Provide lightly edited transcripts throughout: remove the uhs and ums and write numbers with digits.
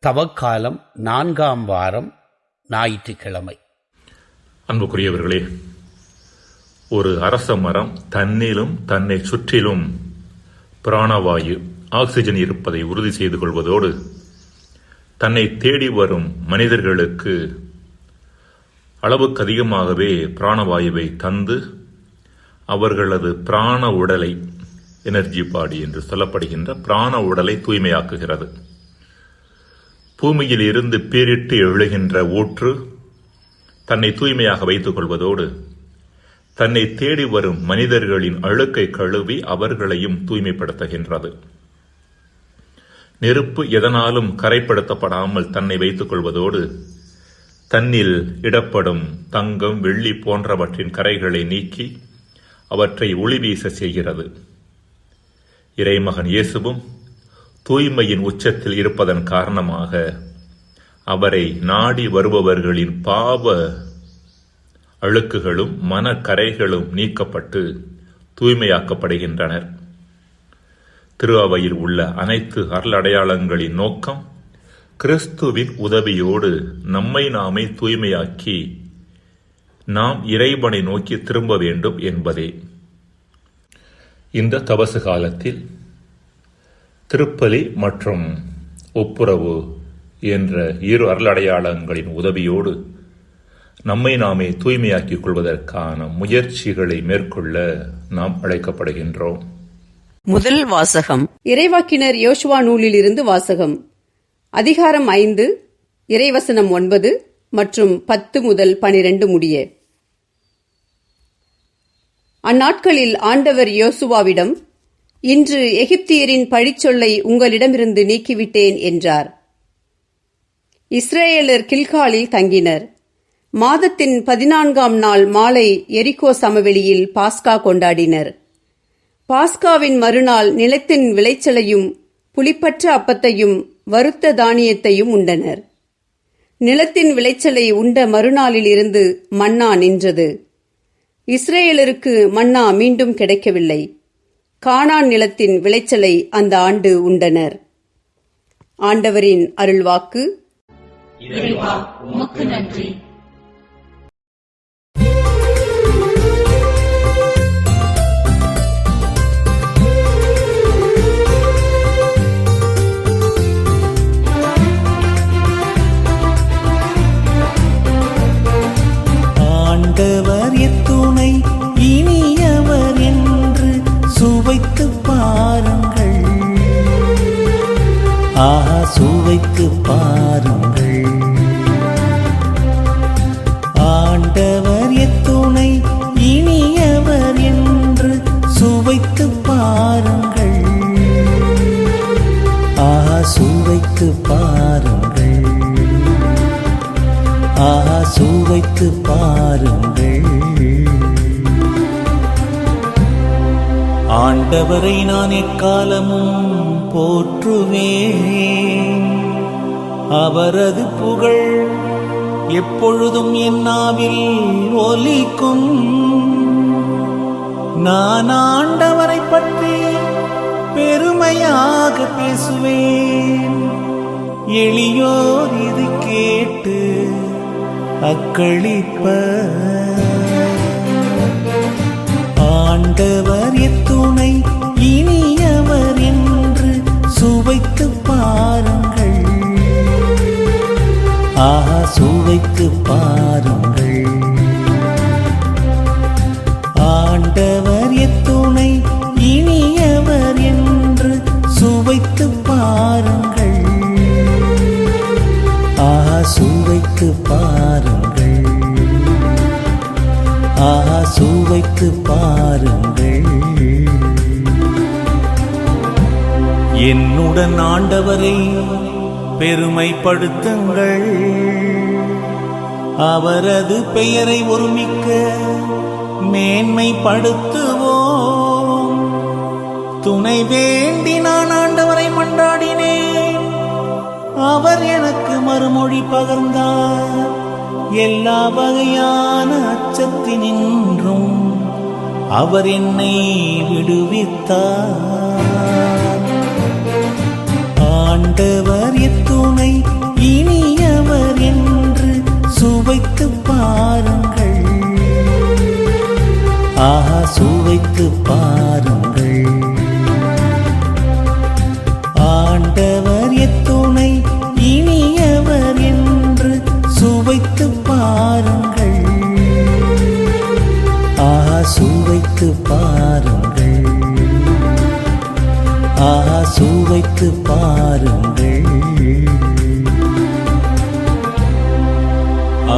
தவக்காலம் 4ஆம் வாரம் ஞாயிற்றுக்கிழமை. அன்புக்குரியவர்களே, ஒரு அரச மரம் தன்னிலும் தன்னை சுற்றிலும் பிராணவாயு ஆக்சிஜன் இருப்பதை உறுதி செய்து கொள்வதோடு தன்னை தேடி வரும் மனிதர்களுக்கு அளவுக்கு அதிகமாகவே பிராணவாயுவை தந்து அவர்களது பிராண உடலை, எனர்ஜி பாடி என்று சொல்லப்படுகின்ற பிராண உடலை தூய்மையாக்குகிறது. பூமியில் இருந்து பீரிட்டு எழுகின்ற ஊற்று தன்னை தூய்மையாக வைத்துக் கொள்வதோடு தன்னை தேடி வரும் மனிதர்களின் அழுக்கை கழுவி அவர்களையும் தூய்மைப்படுத்துகின்றது. நெருப்பு எதனாலும் கரைப்படுத்தப்படாமல் தன்னை வைத்துக் கொள்வதோடு தன்னில் இடப்படும் தங்கம், வெள்ளி போன்றவற்றின் கரைகளை நீக்கி அவற்றை ஒளி வீச செய்கிறது. இறைமகன் இயேசுவும் தூய்மையின் உச்சத்தில் இருப்பதன் காரணமாக அவரை நாடி வருபவர்களின் பாவ அழுக்குகளும் மனக்கரைகளும் நீக்கப்பட்டு தூய்மையாக்கப்படுகின்றனர். திரு அவையில் உள்ள அனைத்து அருளடையாளங்களின் நோக்கம் கிறிஸ்துவின் உதவியோடு நம்மை நாமே தூய்மையாக்கி நாம் இறைவனை நோக்கி திரும்ப வேண்டும் என்பதே. இந்த தபசு காலத்தில் திருப்பலி மற்றும் ஒப்புரவு என்ற இரு அருளடையாளங்களின் உதவியோடு நம்மை நாமே தூய்மையாக்கிக் கொள்வதற்கான முயற்சிகளை மேற்கொள்ள நாம் அழைக்கப்படுகின்றோம். முதல் வாசகம் இறைவாக்கினர் யோசுவா நூலிலிருந்து வாசகம். அதிகாரம் 5, இறைவசனம் 9 மற்றும் 10 முதல் 12 முடிய. அந்நாட்களில் ஆண்டவர் யோசுவாவிடம், இன்று எகிப்தியரின் பழிச்சொல்லை உங்களிடமிருந்து நீக்கிவிட்டேன் என்றார். இஸ்ரேலர் கில்காலில் தங்கினர். மாதத்தின் 14ஆம் நாள் மாலை எரிகோ சமவெளியில் பாஸ்கா கொண்டாடினர். பாஸ்காவின் மறுநாள் நிலத்தின் விளைச்சலையும் புளிப்பற்ற அப்பத்தையும் வறுத்த தானியத்தையும் உண்டனர். நிலத்தின் விளைச்சலை உண்ட மறுநாளில் இருந்து மன்னா நின்றது. இஸ்ரேலருக்கு மன்னா மீண்டும் கிடைக்கவில்லை. கானான் நிலத்தின் விளைச்சலை அந்த ஆண்டு உண்டனர். ஆண்டவரின் அருள்வாக்கு. இறைவா, உமக்கு நன்றி. ஆண்டவர் எத்துணை இனியவர் என்று சுவைத்து பாருங்கள். ஆஹா, சுவைத்து பாருங்கள். ஆண்டவர் எத்துணை இனியவர் என்று சுவைத்து பாருங்கள். ஆஹா, சுவைத்து பாருங்கள். ஆஹா, சுவைத்து பாருங்கள். ஆண்டவரை நான் எக்காலமும் போற்றுவேன். அவரது புகழ் எப்பொழுதும் என் நாவில் ஒலிக்கும். நான் ஆண்டவரை பற்றி பெருமையாக பேசுவேன். எளியோர் இது கேட்டு அக்களிப்பர். ஆண்டவர் எத்துணை இனியவர் என்று சுவைத்து பாருங்கள். ஆஹா, சுவைத்து பாருங்கள். ஆண்டவர் எத்துணை இனியவர் என்று சுவைத்து பாருங்கள். ஆஹா, சுவைத்து பாருங்கள். ஆஹா, சுவைத்து பாருங்கள். என்னுடன் ஆண்டவரை பெருமைப்படுத்துங்கள். அவரது பெயரை ஒருமிக்க மேன்மைப்படுத்துவோம். துணை வேண்டி நான் ஆண்டவரை மன்றாடினேன். அவர் எனக்கு மறுமொழி பகர்ந்தார். எல்லா வகையான அச்சத்தினின்றும் அவர் என்னை விடுவித்தார். ஆண்டவர் எத்துணை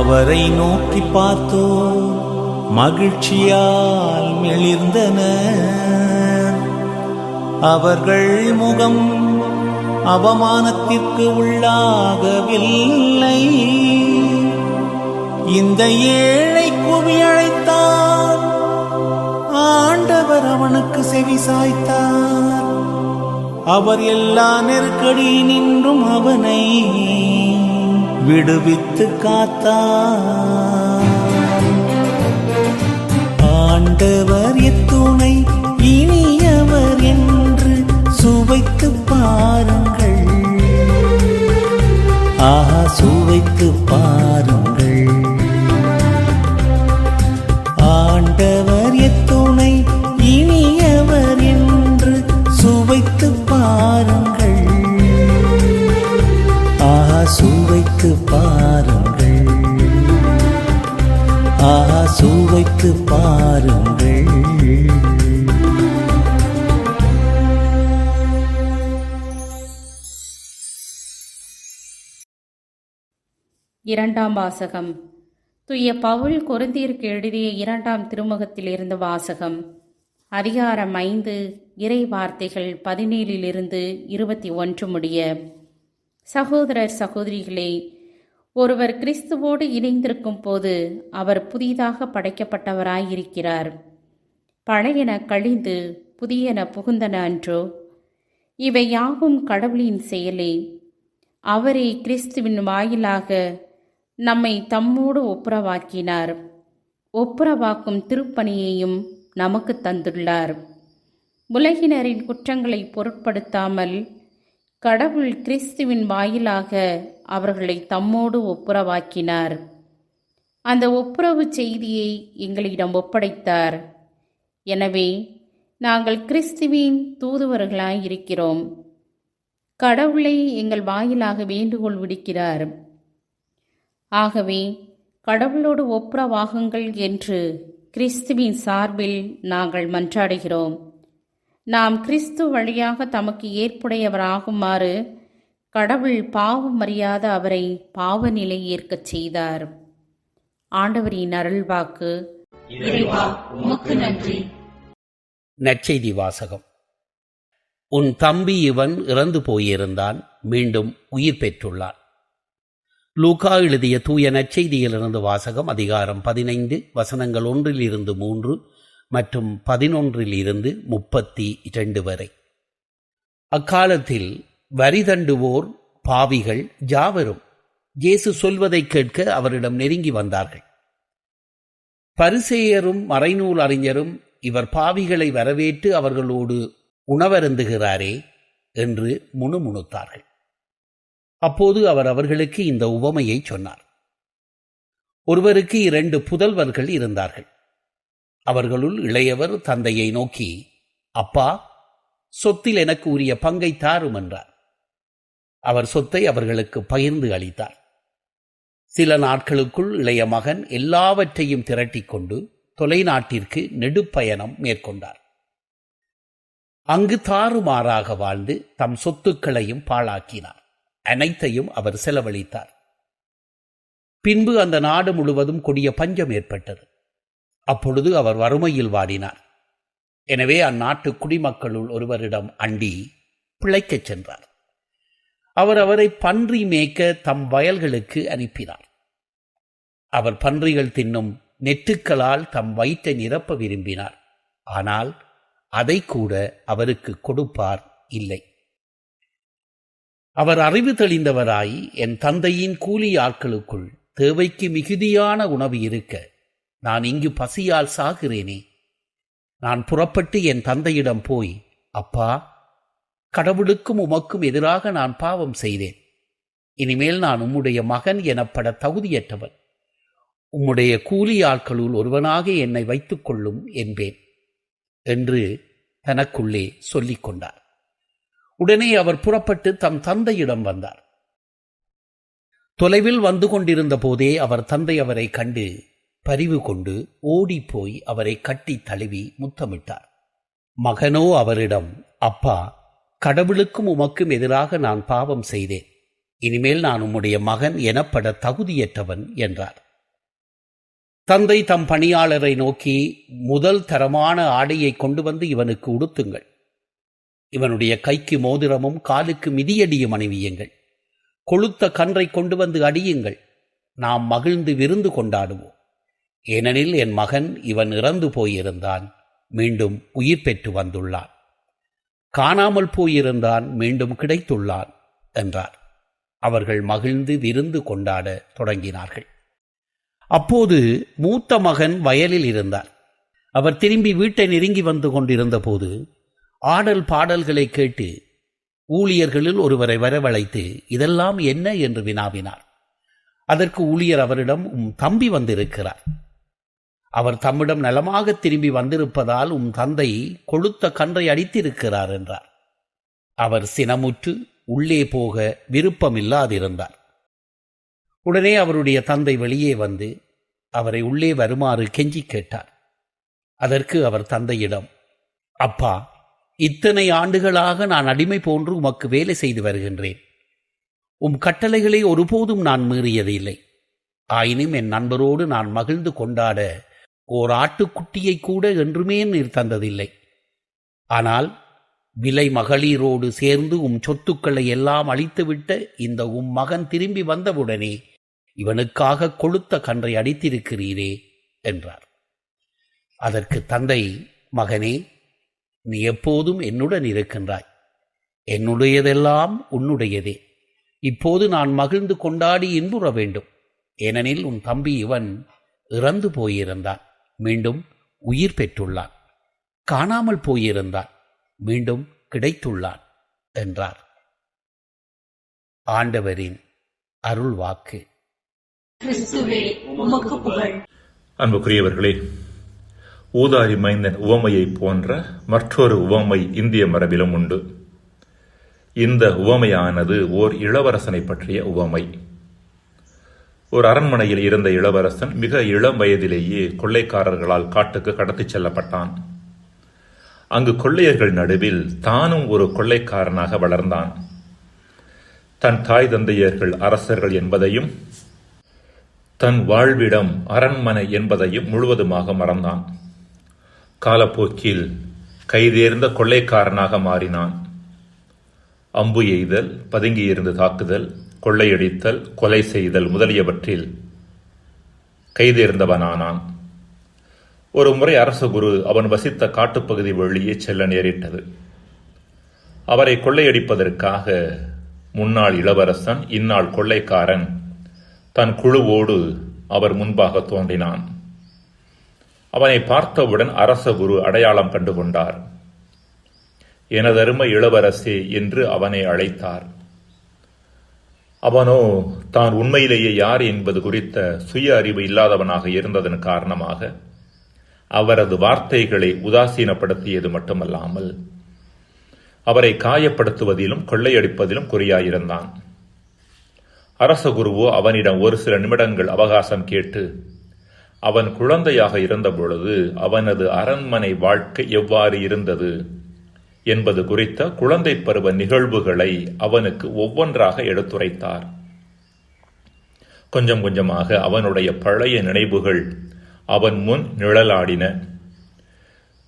அவரை நோக்கி பார்த்தோ மகிழ்ச்சியால் மெளிர்ந்தனர். அவர்கள் முகம் அவமானத்திற்கு உள்ளாகவில்லை. இந்த ஏழை கூவி அழைத்தார், ஆண்டவர் அவனுக்கு செவி சாய்த்தார். அவர் எல்லா நெருக்கடியினின்றும் அவனை விடுவித்து காத்தார். ஆண்டவர் எத்துணை இனியவர் என்று சுவைத்து பாருங்கள். ஆஹா, சுவைத்து பாருங்கள். ஆண்டவர் எத்துணை இனியவர் என்று சுவைத்து பாருங்கள். ஆஹா, சுவைத்து பாருங்கள். ஆஹா, சுவைத்து பாருங்கள். இரண்டாம் வாசகம். தூய பவுல் கொரிந்தியருக்கு எழுதிய 2ஆம் திருமுகத்திலிருந்து வாசகம். அதிகாரம் 5, இறை வார்த்தைகள் 17 21 முடிய. சகோதரர் சகோதரிகளே, ஒருவர் கிறிஸ்துவோடு இணைந்திருக்கும் போது அவர் புதிதாக படைக்கப்பட்டவராயிருக்கிறார். பழையன கழிந்து புதியன புகுந்தன அன்றோ? இவை யாவும் கடவுளின் செயலே. அவரே கிறிஸ்துவின் வாயிலாக நம்மை தம்மோடு ஒப்புரவாக்கினார். ஒப்புரவாக்கும் திருப்பணியையும் நமக்கு தந்துள்ளார். உலகினரின் குற்றங்களை பொருட்படுத்தாமல் கடவுள் கிறிஸ்துவின் வாயிலாக அவர்களை தம்மோடு ஒப்புரவாக்கினார். அந்த ஒப்புரவு செய்தியை எங்களிடம் ஒப்படைத்தார். எனவே நாங்கள் கிறிஸ்துவின் தூதுவர்களாயிருக்கிறோம். கடவுளை எங்கள் வாயிலாக வேண்டுகோள் விடுக்கிறார். ஆகவே கடவுளோடு ஒப்புரவாகுங்கள் என்று கிறிஸ்துவின் சார்பில் நாங்கள் மன்றாடுகிறோம். நாம் கிறிஸ்து வழியாக தமக்கு ஏற்புடையவராகுமாறு கடவுள் பாவம் அறியாத அவரை பாவநிலை ஏற்கச் செய்தார். ஆண்டவரின் அருள்வாக்கு. இறைவா, உமக்கு நன்றி. நற்செய்தி வாசகம். உன் தம்பி இவன் இறந்து போயிருந்தான், மீண்டும் உயிர் பெற்றுள்ளான். லூக்கா எழுதிய தூய நற்செய்தியிலிருந்து வாசகம். அதிகாரம் 15 வசனங்கள் 1-3 மற்றும் 11-32 வரை. அக்காலத்தில் வரி தண்டுவோர் பாவிகள் யாவரும் இயேசு சொல்வதை கேட்க அவரிடம் நெருங்கி வந்தார்கள். பரிசேயரும் மறைநூல் அறிஞரும் இவர் பாவிகளை வரவேற்று அவர்களோடு உணவருந்துகிறாரே என்று முணுமுணுத்தார்கள். அப்போது அவர் அவர்களுக்கு இந்த உவமையை சொன்னார். ஒருவருக்கு 2 புதல்வர்கள் இருந்தார்கள். அவர்களுள் இளையவர் தந்தையை நோக்கி, அப்பா, சொத்தில் எனக்கு உரிய பங்கை தாரும் என்றார். அவர் சொத்தை அவர்களுக்கு பகிர்ந்து அளித்தார். சில நாட்களுக்குள் இளைய மகன் எல்லாவற்றையும் திரட்டிக் கொண்டு தொலைநாட்டிற்கு நெடுப்பயணம் மேற்கொண்டார். அங்கு தாறுமாறாக வாழ்ந்து தம் சொத்துக்களையும் பாழாக்கினார். அனைத்தையும் அவர் செலவழித்தார். பின்பு அந்த நாடு முழுவதும் கொடிய பஞ்சம் ஏற்பட்டது. அப்பொழுது அவர் வறுமையில் வாடினார். எனவே அந்நாட்டு குடிமக்களுள் ஒருவரிடம் அண்டி பிழைக்கச் சென்றார். அவர் அவரை பன்றி மேய்க்க தம் வயல்களுக்கு அனுப்பினார். அவர் பன்றிகள் தின்னும் நெற்றுக்களால் தம் வயிற்றை நிரப்ப விரும்பினார். ஆனால் அதை கூட அவருக்கு கொடுப்பார் இல்லை. அவர் அறிவு தெளிந்தவராய், என் தந்தையின் கூலி ஆட்களுக்குள் தேவைக்கு மிகுதியான உணவு இருக்க நான் இங்கு பசியால் சாகிறேனே. நான் புறப்பட்டு என் தந்தையிடம் போய், அப்பா, கடவுளுக்கும் உமக்கும் எதிராக நான் பாவம் செய்தேன். இனிமேல் நான் உம்முடைய மகன் எனப்பட தகுதியற்றவன். உம்முடைய கூலி ஆட்களுள் ஒருவனாக என்னை வைத்துக் கொள்ளும் என்பேன் என்று தனக்குள்ளே சொல்லிக் கொண்டார். உடனே அவர் புறப்பட்டு தம் தந்தையிடம் வந்தார். தொலைவில் வந்து கொண்டிருந்த போதே அவர் தந்தை அவரை கண்டு பரிவு கொண்டு ஓடிப்போய் அவரை கட்டி தழுவி முத்தமிட்டார். மகனோ அவரிடம், அப்பா, கடவுளுக்கும் உமக்கும் எதிராக நான் பாவம் செய்தேன். இனிமேல் நான் உம்முடைய மகன் எனப்பட தகுதியற்றவன் என்றார். தந்தை தம் பணியாளரை நோக்கி, முதல் தரமான ஆடையை கொண்டு வந்து இவனுக்கு உடுத்துங்கள். இவனுடைய கைக்கு மோதிரமும் காலுக்கு மிதியடியும் அணிவியுங்கள். கொழுத்த கன்றை கொண்டு வந்து அடியுங்கள். நாம் மகிழ்ந்து விருந்து கொண்டாடுவோம். ஏனெனில் என் மகன் இவன் இறந்து போயிருந்தான், மீண்டும் உயிர் பெற்று வந்துள்ளான். காணாமல் போயிருந்தான், மீண்டும் கிடைத்துள்ளான் என்றார். அவர்கள் மகிழ்ந்து விருந்து கொண்டாட தொடங்கினார்கள். அப்போது மூத்த மகன் வயலில் இருந்தார். அவர் திரும்பி வீட்டை நெருங்கி வந்து கொண்டிருந்த போது ஆடல் பாடல்களை கேட்டு ஊழியர்களில் ஒருவரை வரவழைத்து, இதெல்லாம் என்ன என்று வினாவினார். அதற்கு ஊழியர் அவரிடம், தம்பி வந்திருக்கிறார். அவர் தம்மிடம் நலமாக திரும்பி வந்திருப்பதால் தந்தை கொழுத்த கன்றை அடித்திருக்கிறார் என்றார். அவர் சினமுற்று உள்ளே போக விருப்பமில்லாதிருந்தார். உடனே அவருடைய தந்தை வெளியே வந்து அவரை உள்ளே வருமாறு கெஞ்சி கேட்டார். அதற்கு அவர் தந்தையிடம், அப்பா, இத்தனை ஆண்டுகளாக நான் அடிமை போன்று உமக்கு வேலை செய்து வருகின்றேன். கட்டளைகளை ஒருபோதும் நான் மீறியதில்லை. ஆயினும் என் நண்பரோடு நான் மகிழ்ந்து கொண்டாட ஓர் ஆட்டுக்குட்டியை கூட என்றுமே நீர் தந்ததில்லை. ஆனால் விலை மகளிரோடு சேர்ந்து சொத்துக்களை எல்லாம் அழித்துவிட்ட இந்த மகன் திரும்பி வந்தவுடனே இவனுக்காக கொழுத்த கன்றை அடித்திருக்கிறீரே என்றார். அதற்கு தந்தை, மகனே, நீ எப்போதும் என்னுடன் இருக்கின்றாய். என்னுடையதெல்லாம் உன்னுடையதே. இப்போது நான் மகிழ்ந்து கொண்டாடி இன்புற வேண்டும். ஏனெனில் உன் தம்பி இவன் இறந்து போயிருந்தான், மீண்டும் உயிர் பெற்றுள்ளான். காணாமல் போயிருந்தான், மீண்டும் கிடைத்துள்ளான் என்றார். ஆண்டவரின் அருள் வாக்கு. கிறிஸ்துவே, உமக்கு புகழ். அன்புக்குரியவர்களே, ஊதாரி மைந்தன் உவமையை போன்ற மற்றொரு உவமை இந்திய மரபிலும் உண்டு. இந்த உவமையானது ஓர் இளவரசனை பற்றிய உவமை. ஒரு அரண்மனையில் இருந்த இளவரசன் மிக இளம் வயதிலேயே கொள்ளைக்காரர்களால் காட்டுக்கு கடத்திச் செல்லப்பட்டான். அங்கு கொள்ளையர்கள் நடுவில் தானும் ஒரு கொள்ளைக்காரனாக வளர்ந்தான். தன் தாய் தந்தையர்கள் அரசர்கள் என்பதையும் தன் வாழ்விடம் அரண்மனை என்பதையும் முழுவதுமாக மறந்தான். காலப்போக்கில் கைதேர்ந்த கொள்ளைக்காரனாக மாறினான். அம்பு எய்தல், பதுங்கியிருந்து தாக்குதல், கொள்ளையடித்தல், கொலை செய்தல் முதலியவற்றில் கைதேர்ந்தவனானான். ஒரு முறை அரச குரு அவன் வசித்த காட்டுப்பகுதி வழியே செல்ல நேரிட்டது. அவரை கொள்ளையடிப்பதற்காக முன்னாள் இளவரசன், இந்நாள் கொள்ளைக்காரன் தன் குழுவோடு அவர் முன்பாக தோன்றினான். அவனை பார்த்தவுடன் அரச குரு அடையாளம் கண்டுகொண்டார். எனதருமை இளவரசே என்று அவனை அழைத்தார். அவனோ தான் உண்மையிலேயே யார் என்பது குறித்த சுய அறிவு இல்லாதவனாக இருந்ததன் காரணமாக அவரது வார்த்தைகளை உதாசீனப்படுத்தியது மட்டுமல்லாமல் அவரை காயப்படுத்துவதிலும் கொள்ளையடிப்பதிலும் குறியாயிருந்தான். அரச குருவோ அவனிடம் ஒரு சில நிமிடங்கள் அவகாசம் கேட்டு அவன் குழந்தையாக இருந்தபொழுது அவனது அரண்மனை வாழ்க்கை எவ்வாறு இருந்தது என்பது குறித்த குழந்தை பருவ நிகழ்வுகளை அவனுக்கு ஒவ்வொன்றாக எடுத்துரைத்தார். கொஞ்சம் கொஞ்சமாக அவனுடைய பழைய நினைவுகள் அவன் முன் நிழலாடின.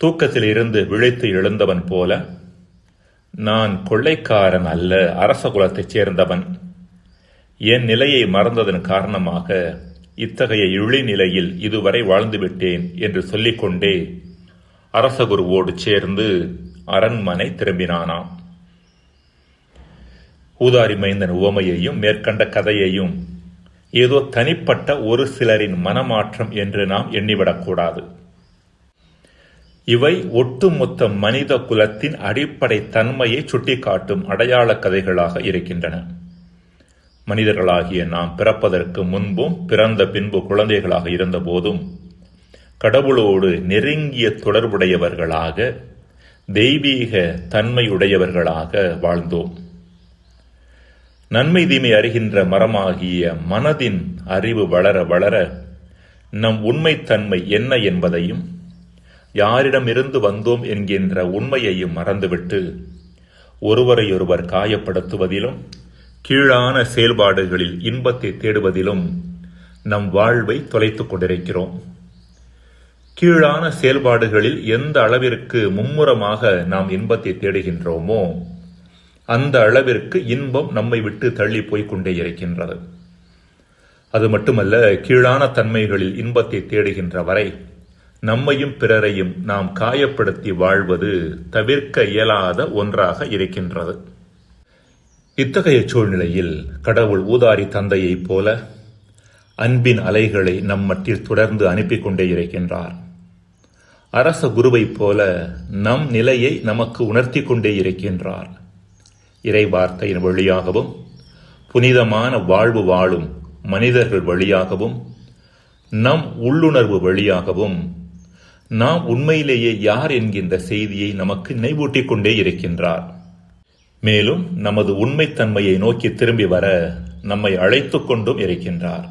தூக்கத்தில் இருந்து விழித்து எழுந்தவன் போல, நான் கொள்ளைக்காரன் அல்ல, அரச குலத்தைச் சேர்ந்தவன். என் நிலையை மறந்ததன் காரணமாக இத்தகைய இழிநிலையில் இதுவரை வாழ்ந்துவிட்டேன் என்று சொல்லிக்கொண்டே அரசகுருவோடு சேர்ந்து அரண்மனை திரும்பினானாம். ஊதாரி மைந்தன் உவமையையும் மேற்கண்ட கதையையும் ஏதோ தனிப்பட்ட ஒரு சிலரின் மனமாற்றம் என்று நாம் எண்ணிவிடக்கூடாது. இவை ஒட்டுமொத்த மனித குலத்தின் அடிப்படை தன்மையை சுட்டிக்காட்டும் அடையாள கதைகளாக இருக்கின்றன. மனிதர்களாகிய நாம் பிறப்பதற்கு முன்பும் பிறந்த பின்பு குழந்தைகளாக இருந்த போதும் கடவுளோடு நெருங்கிய தொடர்புடையவர்களாக, தெய்வீக தன்மையுடையவர்களாக வாழ்ந்தோம். நன்மை தீமை அறிகின்ற மரமாகிய மனதின் அறிவு வளர வளர நம் உண்மைத்தன்மை என்ன என்பதையும் யாரிடமிருந்து வந்தோம் என்கின்ற உண்மையையும் மறந்துவிட்டு ஒருவரையொருவர் காயப்படுத்துவதிலும் கீழான செயல்பாடுகளில் இன்பத்தை தேடுவதிலும் நம் வாழ்வை தொலைத்துக் கொண்டிருக்கிறோம். கீழான செயல்பாடுகளில் எந்த அளவிற்கு மும்முரமாக நாம் இன்பத்தை தேடுகின்றோமோ அந்த அளவிற்கு இன்பம் நம்மை விட்டு தள்ளி போய்கொண்டே இருக்கின்றது. அது மட்டுமல்ல, கீழான தன்மைகளில் இன்பத்தை தேடுகின்ற வரை நம்மையும் பிறரையும் நாம் காயப்படுத்தி வாழ்வது தவிர்க்க இயலாத ஒன்றாக இருக்கின்றது. இத்தகைய சூழ்நிலையில் கடவுள் ஊதாரி தந்தையைப் போல அன்பின் அலைகளை நம் மட்டில் தொடர்ந்து அனுப்பி கொண்டே இருக்கின்றார். அரச குருவைப் போல நம் நிலையை நமக்கு உணர்த்தி கொண்டே இருக்கின்றார். இறை வார்த்தையின் வழியாகவும் புனிதமான வாழ்வு வாழும் மனிதர்கள் வழியாகவும் நம் உள்ளுணர்வு வழியாகவும் நாம் உண்மையிலேயே யார் என்கின்ற செய்தியை நமக்கு நினைவூட்டிக் கொண்டே இருக்கின்றார். மேலும் நமது உண்மைத்தன்மையை நோக்கி திரும்பி வர நம்மை அழைத்துக் கொண்டும் இருக்கின்றார்.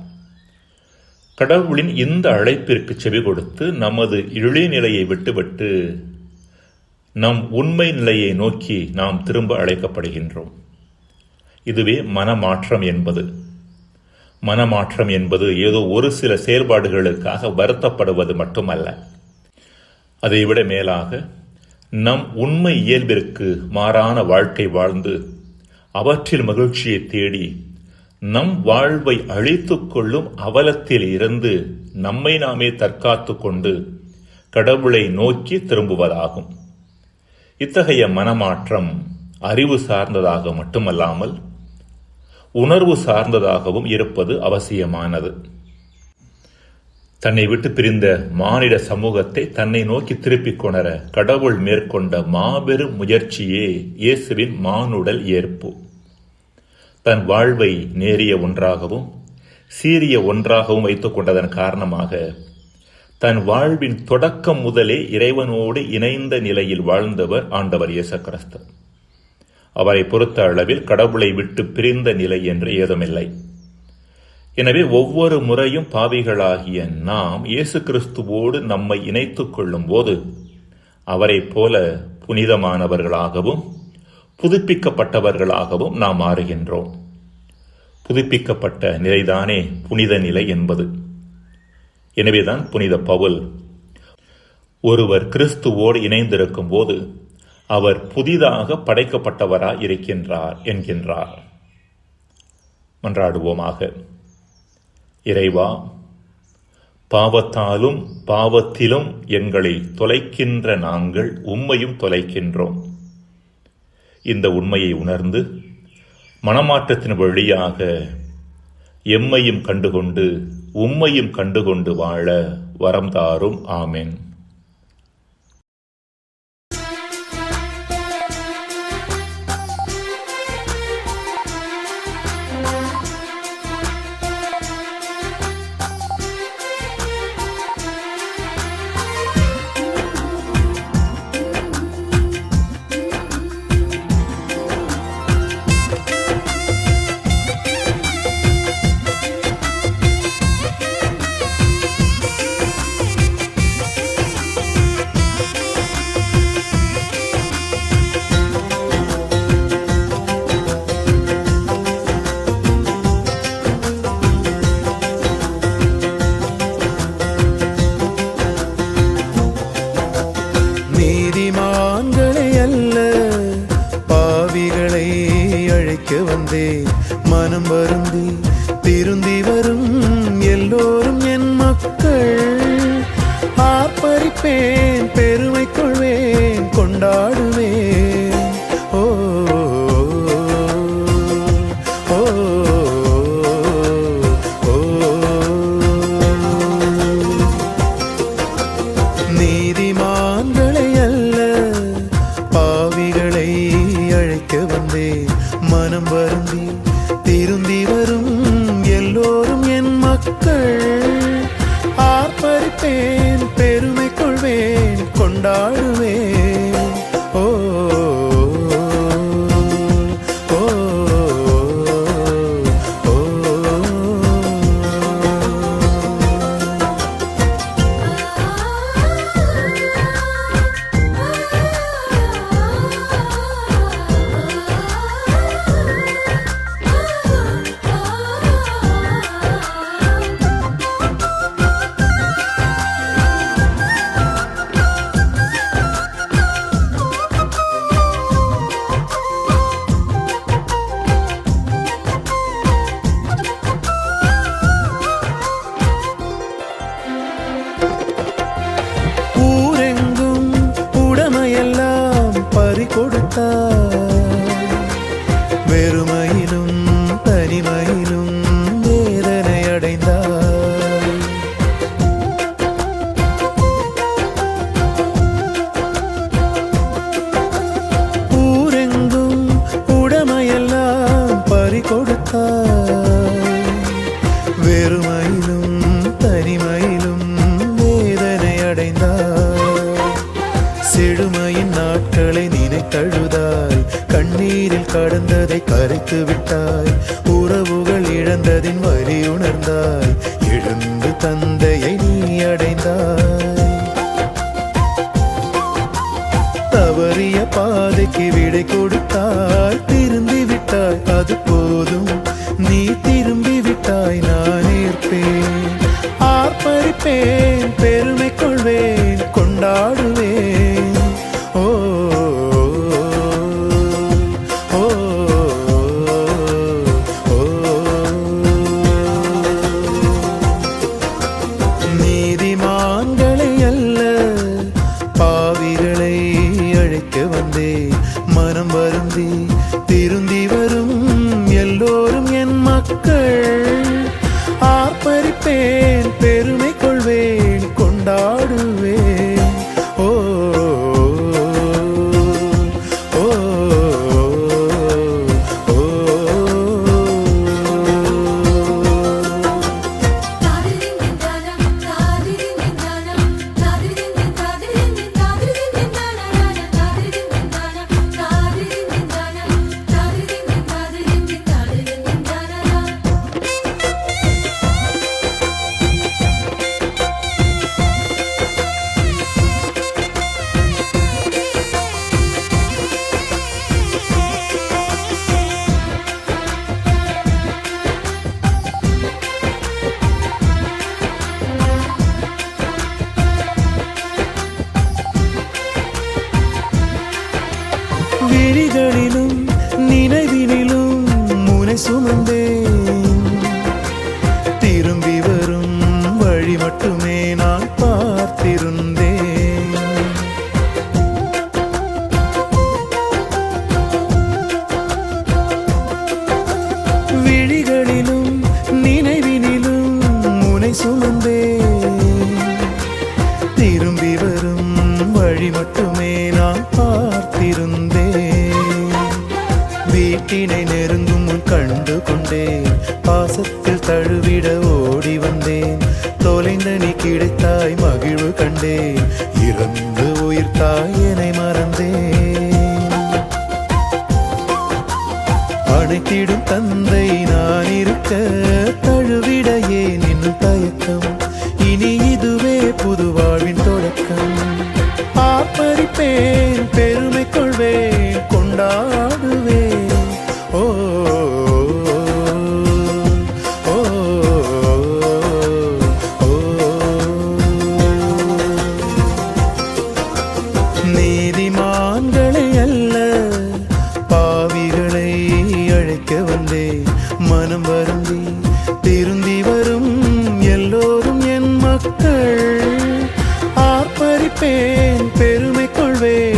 கடவுளின் இந்த அழைப்பிற்கு செவி கொடுத்து நமது இழிநிலையை விட்டுவிட்டு நம் உண்மை நிலையை நோக்கி நாம் திரும்ப அழைக்கப்படுகின்றோம். இதுவே மனமாற்றம் என்பது. மனமாற்றம் என்பது ஏதோ ஒரு சில செயல்பாடுகளுக்காக வருத்தப்படுவது மட்டுமல்ல. அதைவிட மேலாக நம் உண்மை இயல்பிற்கு மாறான வாழ்க்கை வாழ்ந்து அவற்றில் மகிழ்ச்சியை தேடி நம் வாழ்வை அழித்துக் கொள்ளும் அவலத்தில் இருந்து நம்மை நாமே தற்காத்து கொண்டு கடவுளை நோக்கி திரும்புவதாகும். இத்தகைய மனமாற்றம் அறிவு சார்ந்ததாக மட்டுமல்லாமல் உணர்வு சார்ந்ததாகவும் இருப்பது அவசியமானது. தன்னை விட்டு பிரிந்த மானிட சமூகத்தை தன்னை நோக்கி திருப்பிக் கொணர கடவுள் மேற்கொண்ட மாபெரும் முயற்சியே இயேசுவின் மானுடல் ஏற்பு. தன் வாழ்வை நேரிய ஒன்றாகவும் சீரிய ஒன்றாகவும் வைத்துக் கொண்டதன் காரணமாக தன் வாழ்வின் தொடக்கம் முதலே இறைவனோடு இணைந்த நிலையில் வாழ்ந்தவர் ஆண்டவர் இயேசு கிறிஸ்து. அவரை பொறுத்த அளவில் கடவுளை விட்டு பிரிந்த நிலை என்று ஏதுமில்லை. எனவே ஒவ்வொரு முறையும் பாவிகளாகிய நாம் இயேசு கிறிஸ்துவோடு நம்மை இணைத்துக் கொள்ளும் போது அவரைப் போல புனிதமானவர்களாகவும் புதுப்பிக்கப்பட்டவர்களாகவும் நாம் மாறுகின்றோம். புதுப்பிக்கப்பட்ட நிலைதானே புனித நிலை என்பது. எனவேதான் புனித பவுல் ஒருவர் கிறிஸ்துவோடு இணைந்திருக்கும் போது அவர் புதிதாக படைக்கப்பட்டவராய் இருக்கின்றார் என்கின்றார். மன்றாடுவோமாக. இறைவா, பாவத்தாலும் பாவத்திலும் எங்களை தொலைக்கின்ற நாங்கள் உம்மையும் தொலைக்கின்றோம். இந்த உண்மையை உணர்ந்து மனமாற்றத்தின் வழியாக எம்மையும் கண்டுகொண்டு உம்மையும் கண்டுகொண்டு வாழ வரம் தாரும். ஆமென். மனம் வருந்தி திருந்தி வரும் எல்லோரும் என் மக்கள். ஆர்ப்பரிப்பேன், பெருமை கொள்வேன், கொண்டாடுவேன். ஓ ஓ நீதிமான்களை அல்ல பாவிகளை அழைக்க வந்தேன். மனம் வருந்தி திருந்தி வரும் எல்லோரும் என் மக்கள். ஆர்ப்பரிப்பேன், பெருமை கொள்வேன், கொண்டாடுவேன். ஓ ஓ ஓ தனிமையிலும் வேதனை அடைந்தாய். ஊரெங்கும் உடமையெல்லாம் பறி கொடுத்தாய். வெறுமையிலும் தனிமையிலும் வேதனை அடைந்தாய். செழுமையின் நாட்களை நினைத்தழுதாய். கண்ணீரில் கடந்ததை கரைத்து விட்டாய். உறவுகள் இழந்ததின் வலி உணர்ந்தாய். எழுந்து தந்தையை நீ அடைந்தாய். தவறிய பாதைக்கு விடை கொடுத்தாய். திரும்பி விட்டாய், அது போதும். நீ திரும்பி விட்டாய், நான் ஏற்பேன். ஆர்ப்பரிப்பேன், பெருமை கொள்வேன், கொண்டாடுவேன். ஓ ஓ, ஓ, நீதிமான்களை அல்ல பாவிகளை அழைக்க வந்தே. மனம் வருந்தி திருந்தி வரும் எல்லோரும் என் மக்கள். ஆர்ப்பரிப்பேன், பெருமை கொள்வேன், கொண்டாடுவேன். ஓ ஓ, ஓ, விழிகளிலும் நினைவினிலும் முனை சுமந்தேன். திரும்பி வரும் வழி மட்டுமே நான் பார்த்திருந்தேன். விழிகளிலும் நினைவினிலும் முனை சுமந்தேன். திரும்பி வரும் வழி மட்டுமே நான் பார்த்திருந்தேன். வீட்டினை நெருங்கும் முன் கண்டு கொண்டேன். பாசத்தில் தழுவிட ஓடி வந்தேன். தொலைந்த நீ கிடைத்தாய், மகிழ்வு கண்டேன். இறந்து உயிர்த்தாய், என்னை மறந்தேன். அணைத்திடும் தந்தை நான் இருக்க தழுவிட ஏன் இன்னும் தயக்கம்? இனி இதுவே புது வாழ்வின் தொடக்கம். ஆர்ப்பரிப்பேன், பெருமை கொள்வேன், கொண்டாடுவேன். ஓ ஓ, ஓ, நீதிமான்களை அல்ல பாவிகளை அழைக்க வந்தே. மனம் வருந்தி திருந்தி வரும் எல்லோரும் என் மக்கள். ஆர்ப்பரிப்பேன், பெருமை கொள்வேன்,